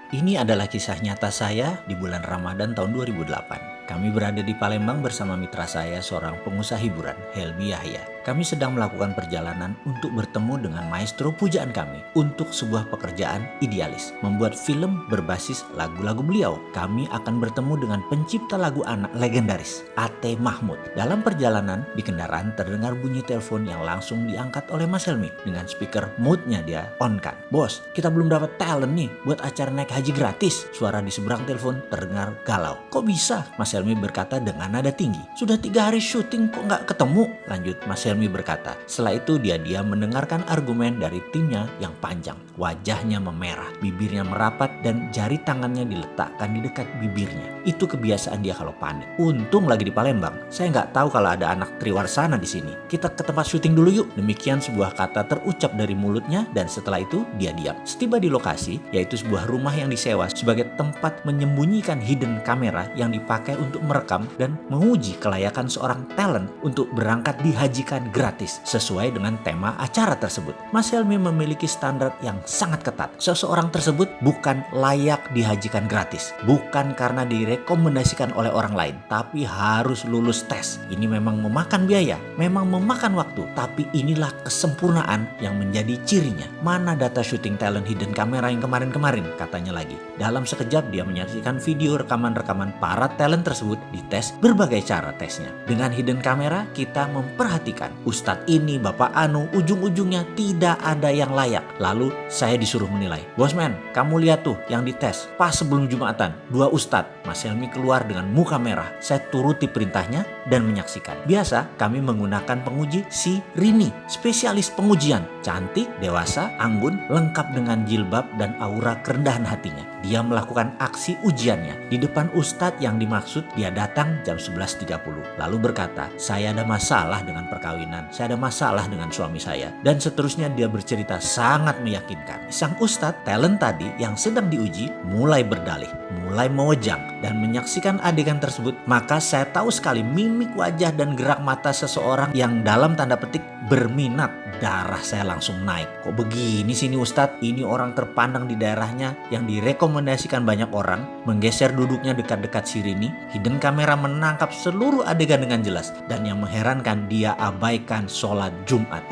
Ini adalah kisah nyata saya di bulan Ramadan tahun 2008. Kami berada di Palembang bersama mitra saya, seorang pengusaha hiburan, Helmi Yahya. Kami sedang melakukan perjalanan untuk bertemu dengan maestro pujaan kami untuk sebuah pekerjaan idealis, membuat film berbasis lagu-lagu beliau. Kami akan bertemu dengan pencipta lagu anak legendaris, A.T. Mahmud. Dalam perjalanan, di kendaraan terdengar bunyi telepon yang langsung diangkat oleh Mas Helmi. Dengan speaker mode-nya dia on-kan. "Bos, kita belum dapat talent nih buat acara naik haji gratis." Suara di seberang telepon terdengar galau. "Kok bisa?" Mas Helmi berkata dengan nada tinggi. "Sudah 3 hari syuting kok nggak ketemu?" Lanjut Mas Helmi berkata. Setelah itu dia mendengarkan argumen dari timnya yang panjang. Wajahnya memerah, bibirnya merapat, dan jari tangannya diletakkan di dekat bibirnya. Itu kebiasaan dia kalau panik. Untung lagi di Palembang. Saya nggak tahu kalau ada anak Triwarsana di sini. Kita ke tempat syuting dulu yuk. Demikian sebuah kata terucap dari mulutnya, dan setelah itu dia diam. Setiba di lokasi, yaitu sebuah rumah yang disewa sebagai tempat menyembunyikan hidden kamera yang dipakai untuk merekam dan menguji kelayakan seorang talent untuk berangkat dihajikan gratis sesuai dengan tema acara tersebut. Mas Helmi memiliki standar yang sangat ketat. Seseorang tersebut bukan layak dihajikan gratis, bukan karena direkomendasikan oleh orang lain, tapi harus lulus tes. Ini memang memakan biaya, memang memakan waktu, tapi inilah kesempurnaan yang menjadi cirinya. "Mana data syuting talent hidden kamera yang kemarin-kemarin?" katanya lagi. Dalam sekejap dia menyaksikan video rekaman-rekaman para talent tersebut dites berbagai cara tesnya. Dengan hidden kamera kita memperhatikan Ustadz ini, Bapak Anu, ujung-ujungnya tidak ada yang layak. Lalu saya disuruh menilai. "Bosman, kamu lihat tuh yang dites pas sebelum Jumatan, 2 Ustadz." Mas Helmi keluar dengan muka merah. Saya turuti perintahnya dan menyaksikan. Biasa kami menggunakan penguji si Rini, spesialis pengujian. Cantik, dewasa, anggun, lengkap dengan jilbab dan aura kerendahan hatinya. Dia melakukan aksi ujiannya di depan Ustadz yang dimaksud. Dia datang jam 11.30 lalu berkata, "Saya ada masalah dengan perkawinan, saya ada masalah dengan suami saya," dan seterusnya. Dia bercerita sangat meyakinkan. Sang Ustadz talent tadi yang sedang diuji mulai berdalih, mulai mewejang dan menyaksikan adegan tersebut. Maka saya tahu sekali mimik wajah dan gerak mata seseorang yang dalam tanda petik berminat. Darah saya langsung naik. Kok begini sih ini Ustadz? Ini orang terpandang di daerahnya yang direkomendasikan banyak orang. Menggeser duduknya dekat-dekat si Rini. Hidden kamera menangkap seluruh adegan dengan jelas. Dan yang mengherankan, dia abaikan sholat Jumat.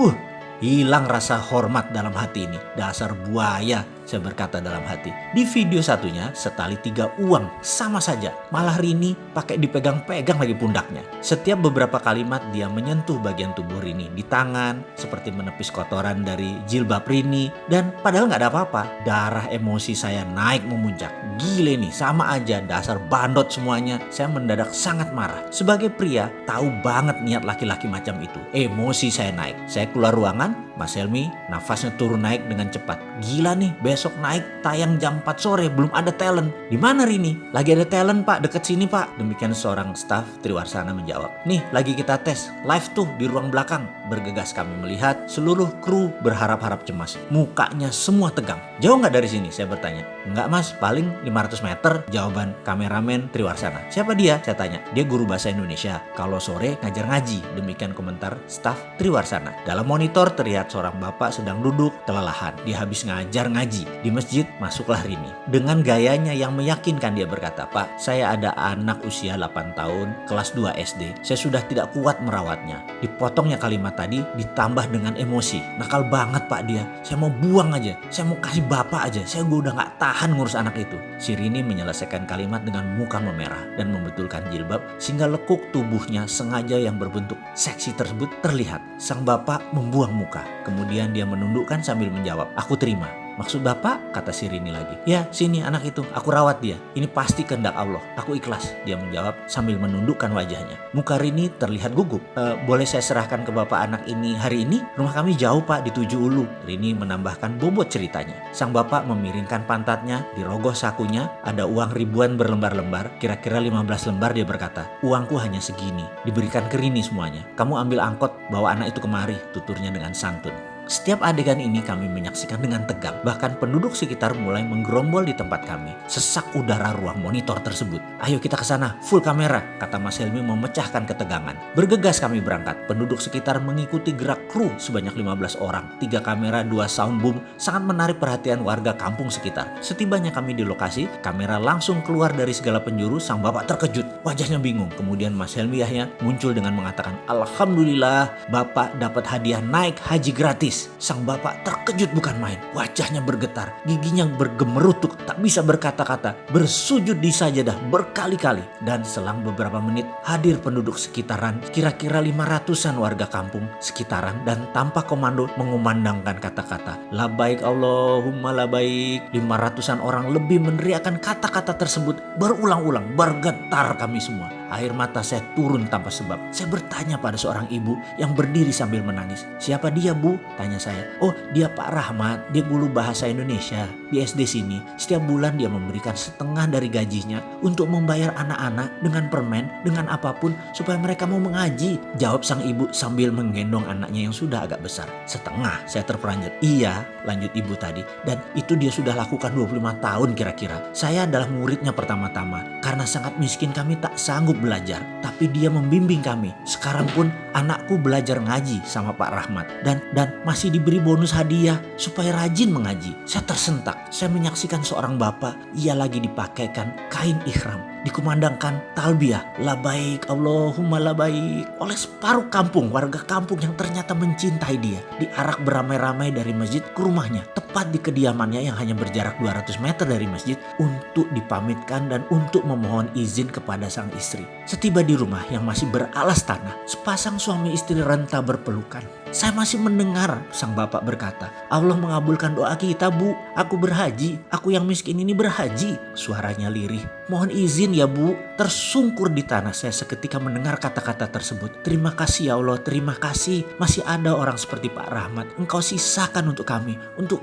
Hilang rasa hormat dalam hati ini. Dasar buaya, saya berkata dalam hati. Di video satunya setali 3 uang sama saja. Malah Rini pakai dipegang-pegang lagi pundaknya. Setiap beberapa kalimat dia menyentuh bagian tubuh Rini di tangan, seperti menepis kotoran dari jilbab Rini. Dan padahal nggak ada apa-apa. Darah emosi saya naik memuncak. Gile nih, sama aja, dasar bandot semuanya. Saya mendadak sangat marah. Sebagai pria, tahu banget niat laki-laki macam itu. Emosi saya naik. Saya keluar ruangan. Mas Helmi nafasnya turun naik dengan cepat. "Gila nih, besok naik tayang jam 4 sore belum ada talent." "Di mana Rini?" "Lagi ada talent Pak, deket sini Pak." Demikian seorang staf Triwarsana menjawab. "Nih lagi kita tes, live tuh di ruang belakang." Bergegas kami melihat seluruh kru berharap-harap cemas. Mukanya semua tegang. "Jauh nggak dari sini?" saya bertanya. "Enggak Mas, paling 500 meter." Jawaban kameramen Triwarsana. "Siapa dia?" saya tanya. "Dia guru bahasa Indonesia, kalau sore ngajar ngaji." Demikian komentar staf Triwarsana. Dalam monitor terlihat seorang bapak sedang duduk kelelahan. Dia habis ngajar ngaji. Di masjid masuklah Rini. Dengan gayanya yang meyakinkan dia berkata, "Pak, saya ada anak usia 8 tahun, kelas 2 SD. Saya sudah tidak kuat merawatnya." Dipotongnya kalimat tadi ditambah dengan emosi. "Nakal banget Pak dia. Saya mau buang aja. Saya mau kasih bapak aja. Saya udah gak tahan ngurus anak itu." Si Rini menyelesaikan kalimat dengan muka memerah dan membetulkan jilbab sehingga lekuk tubuhnya sengaja yang berbentuk seksi tersebut terlihat. Sang bapak membuang muka. Kemudian dia menundukkan sambil menjawab, "Aku terima." "Maksud Bapak?" kata si Rini lagi. "Ya, sini anak itu, aku rawat dia. Ini pasti kehendak Allah. Aku ikhlas." Dia menjawab sambil menundukkan wajahnya. Muka Rini terlihat gugup. "Boleh saya serahkan ke Bapak anak ini hari ini? Rumah kami jauh Pak, di 7 Ulu." Rini menambahkan bobot ceritanya. Sang bapak memiringkan pantatnya, dirogoh sakunya, ada uang ribuan berlembar-lembar, kira-kira 15 lembar. Dia berkata, "Uangku hanya segini, diberikan ke Rini semuanya. Kamu ambil angkot, bawa anak itu kemari," tuturnya dengan santun. Setiap adegan ini kami menyaksikan dengan tegang. Bahkan penduduk sekitar mulai menggerombol di tempat kami. Sesak udara ruang monitor tersebut. Ayo kita ke sana, full kamera, kata Mas Helmi memecahkan ketegangan. Bergegas kami berangkat. Penduduk sekitar mengikuti gerak kru sebanyak 15 orang. 3 kamera, 2 sound boom sangat menarik perhatian warga kampung sekitar. Setibanya kami di lokasi, kamera langsung keluar dari segala penjuru. Sang bapak terkejut, wajahnya bingung. Kemudian Mas Helmi Yahya muncul dengan mengatakan, Alhamdulillah, bapak dapat hadiah naik haji gratis. Sang bapak terkejut bukan main. Wajahnya bergetar, giginya bergemerutuk, tak bisa berkata-kata, bersujud di sajadah berkali-kali. Dan selang beberapa menit hadir penduduk sekitaran, kira-kira 500-an warga kampung sekitaran, dan tanpa komando mengumandangkan kata-kata labaik Allahumma labaik. 500-an orang lebih meneriakkan kata-kata tersebut berulang-ulang. Bergetar kami semua. Air mata saya turun tanpa sebab. Saya bertanya pada seorang ibu yang berdiri sambil menangis. Siapa dia, Bu? Tanya saya. Oh, dia Pak Rahmat. Dia guru bahasa Indonesia di SD sini. Setiap bulan dia memberikan setengah dari gajinya untuk membayar anak-anak dengan permen, dengan apapun supaya mereka mau mengaji. Jawab sang ibu sambil menggendong anaknya yang sudah agak besar. Setengah, saya terperanjat. Iya, lanjut ibu tadi. Dan itu dia sudah lakukan 25 tahun kira-kira. Saya adalah muridnya pertama-tama. Karena sangat miskin kami tak sanggup belajar, tapi dia membimbing kami. Sekarang pun anakku belajar ngaji sama Pak Rahmat dan masih diberi bonus hadiah supaya rajin mengaji. Saya tersentak. Saya menyaksikan seorang bapak, ia lagi dipakaikan kain ihram, dikumandangkan talbiyah labaik Allahumma labaik oleh separuh kampung, warga kampung yang ternyata mencintai dia. Diarak beramai-ramai dari masjid ke rumahnya, tepat di kediamannya yang hanya berjarak 200 meter dari masjid, untuk dipamitkan dan untuk memohon izin kepada sang istri. Setiba di rumah yang masih beralas tanah, sepasang suami istri renta berpelukan. Saya masih mendengar sang bapak berkata, Allah mengabulkan doa kita, Bu. Aku berhaji. Aku yang miskin ini berhaji. Suaranya lirih. Mohon izin ya, Bu. Tersungkur di tanah saya seketika mendengar kata-kata tersebut. Terima kasih ya Allah, terima kasih. Masih ada orang seperti Pak Rahmat. Engkau sisakan untuk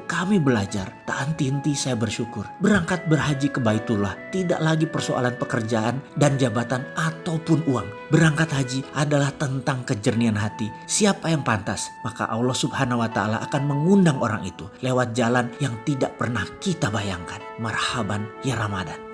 kami belajar. Tak henti-henti saya bersyukur. Berangkat berhaji ke Baitullah tidak lagi persoalan pekerjaan dan jabatan ataupun uang. Berangkat haji adalah tentang kejernihan hati. Siapa yang pantas, maka Allah Subhanahu wa Ta'ala akan mengundang orang itu lewat jalan yang tidak pernah kita bayangkan. Marhaban ya Ramadan.